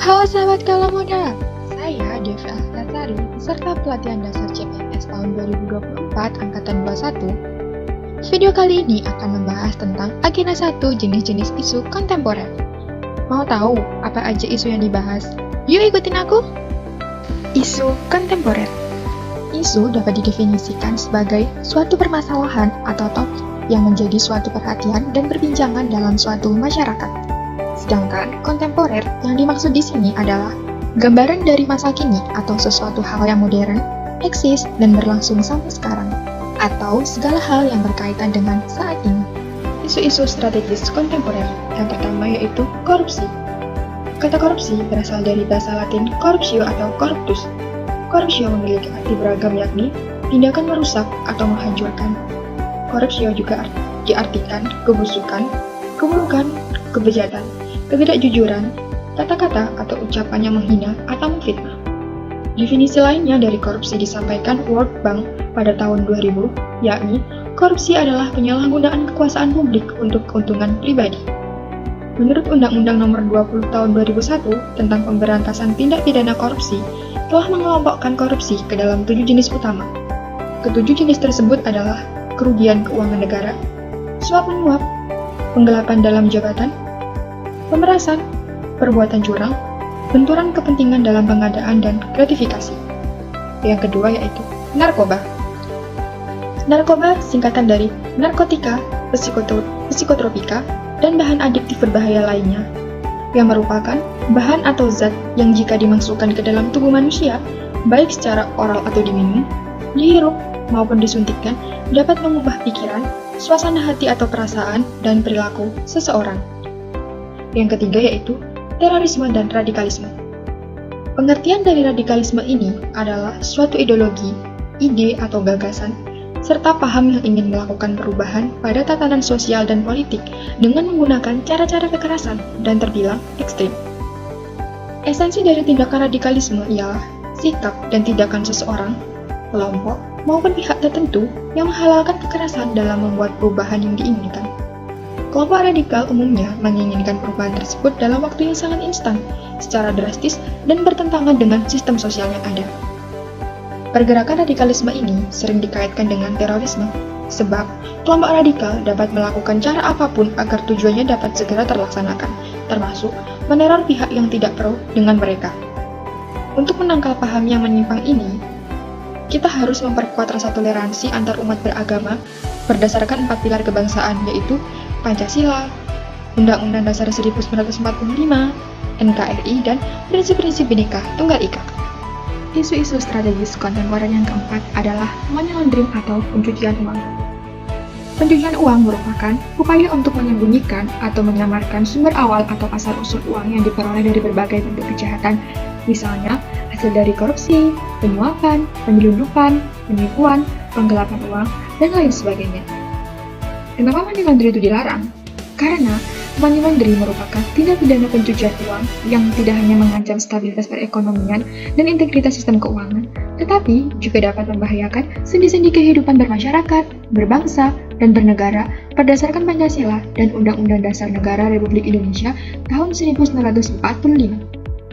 Halo sahabat Kala Muda, saya Devi Astatsari, peserta pelatihan dasar CPNS tahun 2024 Angkatan 21. Video kali ini akan membahas tentang agenda 1 jenis-jenis isu kontemporer. Mau tahu apa aja isu yang dibahas? Yuk ikutin aku! Isu kontemporer. Isu dapat didefinisikan sebagai suatu permasalahan atau topik yang menjadi suatu perhatian dan perbincangan dalam suatu masyarakat. Sedangkan kontemporer yang dimaksud di sini adalah gambaran dari masa kini atau sesuatu hal yang modern, eksis, dan berlangsung sampai sekarang, atau segala hal yang berkaitan dengan saat ini. Isu-isu strategis kontemporer yang pertama yaitu korupsi. Kata korupsi berasal dari bahasa Latin corruptio atau corruptus. Corruptio memiliki arti beragam yakni tindakan merusak atau menghancurkan. Corruptio juga diartikan kebusukan, keburukan, kebejatan, ketidakjujuran, kata-kata atau ucapan yang menghina atau memfitnah. Definisi lainnya dari korupsi disampaikan World Bank pada tahun 2000, yakni korupsi adalah penyalahgunaan kekuasaan publik untuk keuntungan pribadi. Menurut Undang-Undang Nomor 20 Tahun 2001 tentang Pemberantasan Tindak Pidana Korupsi, telah mengelompokkan korupsi ke dalam 7 jenis utama. Ketujuh jenis tersebut adalah kerugian keuangan negara, suap menyuap, penggelapan dalam jabatan, pemerasan, perbuatan curang, benturan kepentingan dalam pengadaan dan gratifikasi. Yang kedua yaitu narkoba. Narkoba singkatan dari narkotika, psikotropika, dan bahan adiktif berbahaya lainnya, yang merupakan bahan atau zat yang jika dimasukkan ke dalam tubuh manusia, baik secara oral atau diminum, dihirup, maupun disuntikkan, dapat mengubah pikiran, suasana hati atau perasaan, dan perilaku seseorang. Yang ketiga yaitu terorisme dan radikalisme. Pengertian dari radikalisme ini adalah suatu ideologi, ide atau gagasan, serta paham yang ingin melakukan perubahan pada tatanan sosial dan politik dengan menggunakan cara-cara kekerasan dan terbilang ekstrim. Esensi dari tindakan radikalisme ialah sikap dan tindakan seseorang, kelompok, maupun pihak tertentu yang menghalalkan kekerasan dalam membuat perubahan yang diinginkan. Kelompok radikal umumnya menginginkan perubahan tersebut dalam waktu yang sangat instan, secara drastis, dan bertentangan dengan sistem sosial yang ada. Pergerakan radikalisme ini sering dikaitkan dengan terorisme, sebab kelompok radikal dapat melakukan cara apapun agar tujuannya dapat segera terlaksanakan, termasuk meneror pihak yang tidak pro dengan mereka. Untuk menangkal paham yang menyimpang ini, kita harus memperkuat rasa toleransi antar umat beragama berdasarkan 4 pilar kebangsaan, yaitu Pancasila, Undang-Undang Dasar 1945, NKRI, dan prinsip-prinsip Bhinneka Tunggal Ika. Isu-isu strategis kontemporer yang keempat adalah money laundering atau pencucian uang. Pencucian uang merupakan upaya untuk menyembunyikan atau menyamarkan sumber awal atau asal-usul uang yang diperoleh dari berbagai bentuk kejahatan, misalnya hasil dari korupsi, penyuapan, penyelundupan, penipuan, penggelapan uang, dan lain sebagainya. Kenapa money laundering itu dilarang? Karena money laundering merupakan tindak pidana pencucian uang yang tidak hanya mengancam stabilitas perekonomian dan integritas sistem keuangan, tetapi juga dapat membahayakan sendi-sendi kehidupan bermasyarakat, berbangsa, dan bernegara berdasarkan Pancasila dan Undang-Undang Dasar Negara Republik Indonesia tahun 1945.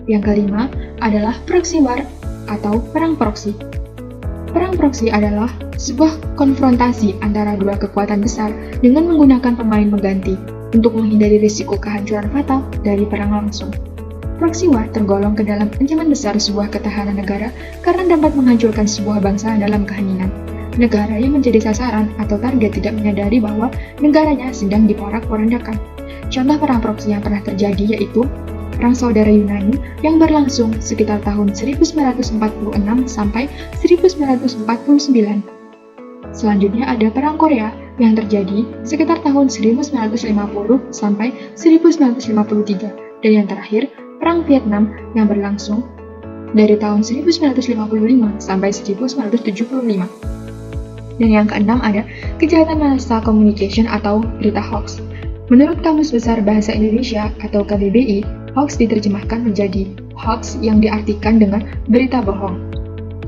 Yang kelima adalah proxy war atau perang proksi. Perang proksi adalah sebuah konfrontasi antara dua kekuatan besar dengan menggunakan pemain mengganti untuk menghindari risiko kehancuran fatal dari perang langsung. Proxy war tergolong ke dalam ancaman besar sebuah ketahanan negara karena dapat menghancurkan sebuah bangsa dalam keheningan. Negara yang menjadi sasaran atau target tidak menyadari bahwa negaranya sedang diporak-porandakan. Contoh perang proksi yang pernah terjadi yaitu Perang Saudara Yunani yang berlangsung sekitar tahun 1946 sampai 1949. Selanjutnya ada Perang Korea yang terjadi sekitar tahun 1950 sampai 1953. Dan yang terakhir, Perang Vietnam yang berlangsung dari tahun 1955 sampai 1975. Dan yang keenam ada kejahatan massa communication atau berita hoax. Menurut Kamus Besar Bahasa Indonesia atau KBBI, hoax diterjemahkan menjadi hoax yang diartikan dengan berita bohong.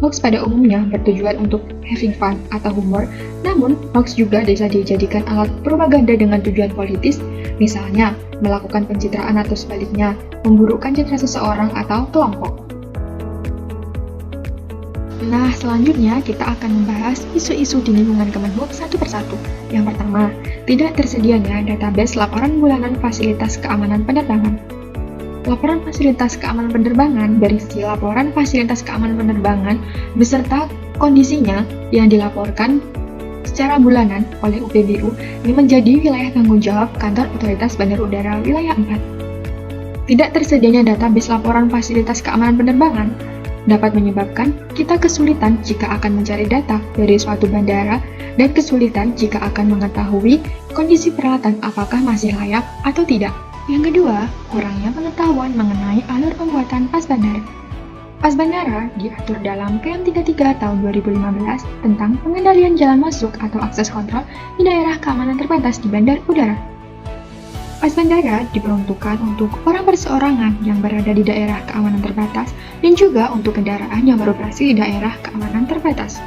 Hoax pada umumnya bertujuan untuk having fun atau humor, namun hoax juga bisa dijadikan alat propaganda dengan tujuan politis, misalnya melakukan pencitraan atau sebaliknya, memburukkan citra seseorang atau kelompok. Nah, selanjutnya kita akan membahas isu-isu di lingkungan Kemenhub satu persatu. Yang pertama, tidak tersedianya database laporan bulanan fasilitas keamanan penerbangan. Laporan fasilitas keamanan penerbangan berisi laporan fasilitas keamanan penerbangan beserta kondisinya yang dilaporkan secara bulanan oleh UPBU yang menjadi wilayah tanggung jawab Kantor Otoritas Bandar Udara Wilayah 4. Tidak tersedianya database laporan fasilitas keamanan penerbangan dapat menyebabkan kita kesulitan jika akan mencari data dari suatu bandara dan kesulitan jika akan mengetahui kondisi peralatan apakah masih layak atau tidak. Yang kedua, kurangnya pengetahuan mengenai alur pembuatan pas bandara. Pas bandara diatur dalam PM 33 tahun 2015 tentang pengendalian jalan masuk atau akses kontrol di daerah keamanan terbatas di bandar udara. Pas bandara diperuntukkan untuk orang perseorangan yang berada di daerah keamanan terbatas dan juga untuk kendaraan yang beroperasi di daerah keamanan terbatas.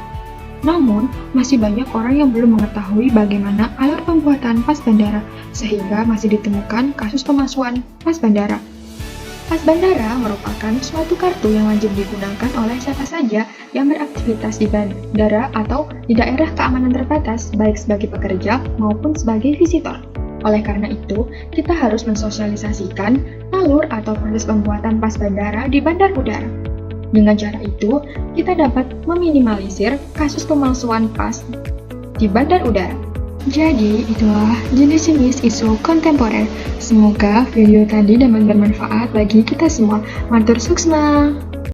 Namun, masih banyak orang yang belum mengetahui bagaimana alur pembuatan pas bandara, sehingga masih ditemukan kasus pemalsuan pas bandara. Pas bandara merupakan suatu kartu yang wajib digunakan oleh siapa saja yang beraktivitas di bandara atau di daerah keamanan terbatas, baik sebagai pekerja maupun sebagai visitor. Oleh karena itu, kita harus mensosialisasikan alur atau proses pembuatan pas bandara di bandar udara. Dengan cara itu, kita dapat meminimalisir kasus pemalsuan pas di bandar udara. Jadi, itulah jenis-jenis isu kontemporer. Semoga video tadi dapat bermanfaat bagi kita semua. Matur suksma!